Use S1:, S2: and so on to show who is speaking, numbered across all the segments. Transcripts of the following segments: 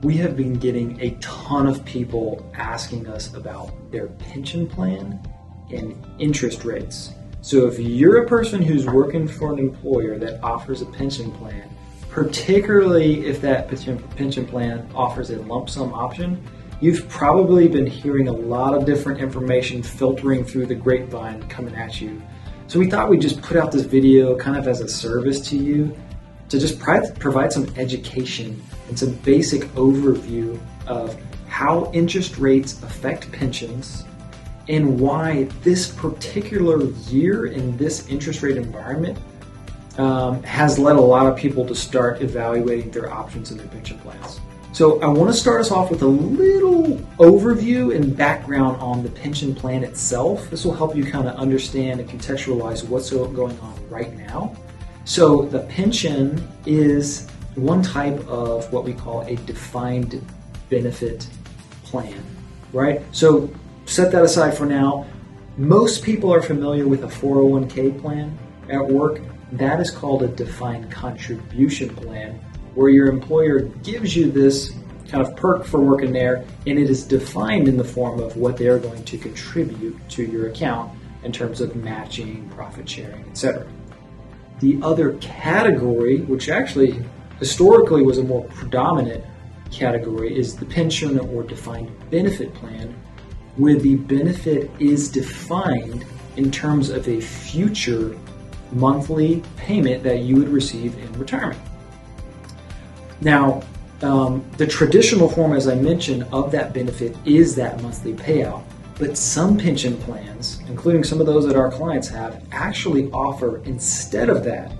S1: we have been getting a ton of people asking us about their pension plan and interest rates. So if you're a person who's working for an employer that offers a pension plan, particularly if that pension plan offers a lump sum option, you've probably been hearing a lot of different information filtering through the grapevine coming at you. So we thought we'd just put out this video kind of as a service to you to just provide some education and some basic overview of how interest rates affect pensions and why this particular year in this interest rate environment has led a lot of people to start evaluating their options in their pension plans. So I want to start us off with a little overview and background on the pension plan itself. This will help you kind of understand and contextualize what's going on right now. So the pension is one type of what we call a defined benefit plan, right? So set that aside for now. Most people are familiar with a 401k plan at work. That is called a defined contribution plan, where your employer gives you this kind of perk for working there, and it is defined in the form of what they're going to contribute to your account in terms of matching, profit sharing, etc. The other category, which actually historically was a more predominant category, is the pension or defined benefit plan, where the benefit is defined in terms of a future monthly payment that you would receive in retirement. Now, the traditional form, as I mentioned, of that benefit is that monthly payout. But some pension plans, including some of those that our clients have, actually offer, instead of that,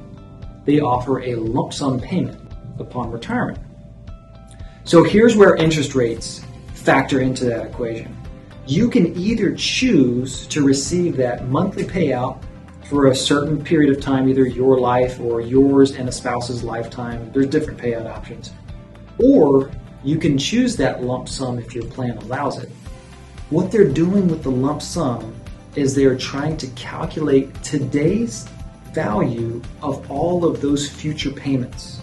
S1: they offer a lump sum payment upon retirement. So here's where interest rates factor into that equation. You can either choose to receive that monthly payout for a certain period of time, either your life or yours and a spouse's lifetime. There's different payout options. Or you can choose that lump sum if your plan allows it. What they're doing with the lump sum is they're trying to calculate today's value of all of those future payments.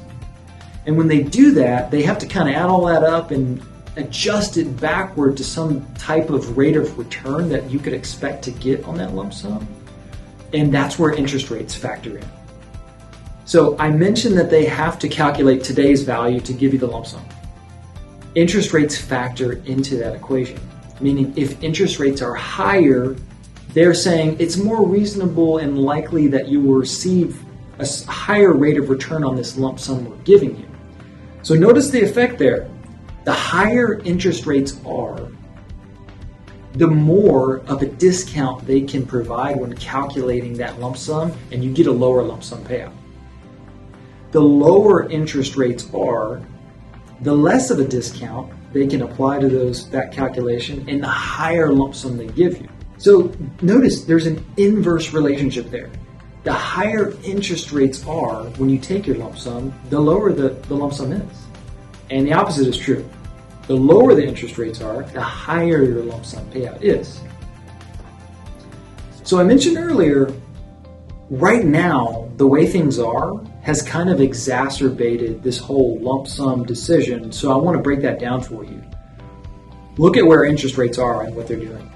S1: And when they do that, they have to kind of add all that up and adjust it backward to some type of rate of return that you could expect to get on that lump sum. And that's where interest rates factor in. So I mentioned that they have to calculate today's value to give you the lump sum. Interest rates factor into that equation, meaning if interest rates are higher, they're saying it's more reasonable and likely that you will receive a higher rate of return on this lump sum we're giving you. So notice the effect there. The higher interest rates are, the more of a discount they can provide when calculating that lump sum, and you get a lower lump sum payout. The lower interest rates are, the less of a discount they can apply to that calculation, and the higher lump sum they give you. So notice there's an inverse relationship there. The higher interest rates are when you take your lump sum, the lower the lump sum is. And the opposite is true. The lower the interest rates are, the higher your lump sum payout is. So I mentioned earlier, right now, the way things are has kind of exacerbated this whole lump sum decision. So I want to break that down for you. Look at where interest rates are and what they're doing.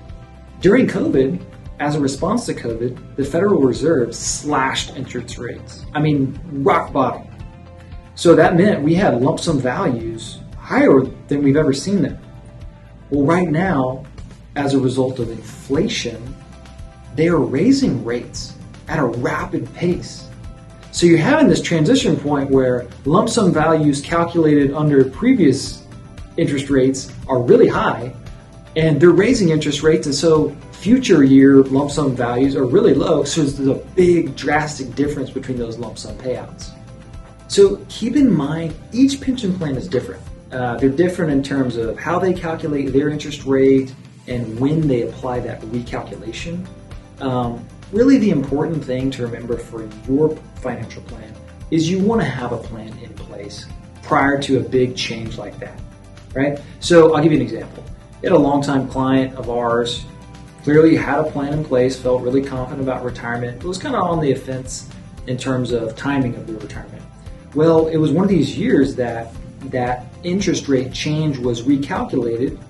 S1: During COVID, as a response to COVID, the Federal Reserve slashed interest rates. I mean, rock bottom. So that meant we had lump sum values higher than we've ever seen them. Well, right now, as a result of inflation, they are raising rates at a rapid pace. So you're having this transition point where lump sum values calculated under previous interest rates are really high, and they're raising interest rates, and so future year lump sum values are really low, so there's a big drastic difference between those lump sum payouts. So keep in mind, each pension plan is different. They're different in terms of how they calculate their interest rate and when they apply that recalculation. Really the important thing to remember for your financial plan is you want to have a plan in place prior to a big change like that, right? So I'll give you an example. We had a longtime client of ours, clearly had a plan in place, felt really confident about retirement, but was kind of on the offense in terms of timing of the retirement. Well, it was one of these years that that interest rate change was recalculated,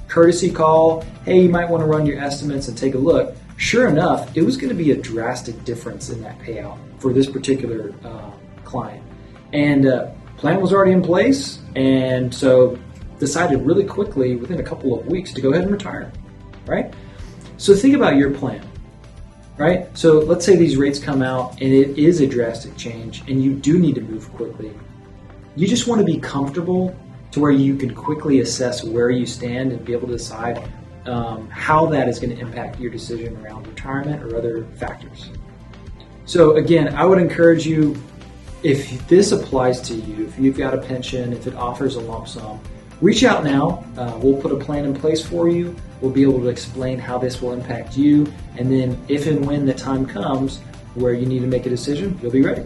S1: courtesy call, hey, you might want to run your estimates and take a look. Sure enough, it was going to be a drastic difference in that payout for this particular client. And plan was already in place, and so decided really quickly within a couple of weeks to go ahead and retire, right? So think about your plan, right? So let's say these rates come out and it is a drastic change and you do need to move quickly. You just want to be comfortable to where you can quickly assess where you stand and be able to decide how that is going to impact your decision around retirement or other factors. So again, I would encourage you, if this applies to you, if you've got a pension, if it offers a lump sum, reach out now. We'll put a plan in place for you. We'll be able to explain how this will impact you. And then if and when the time comes where you need to make a decision, you'll be ready.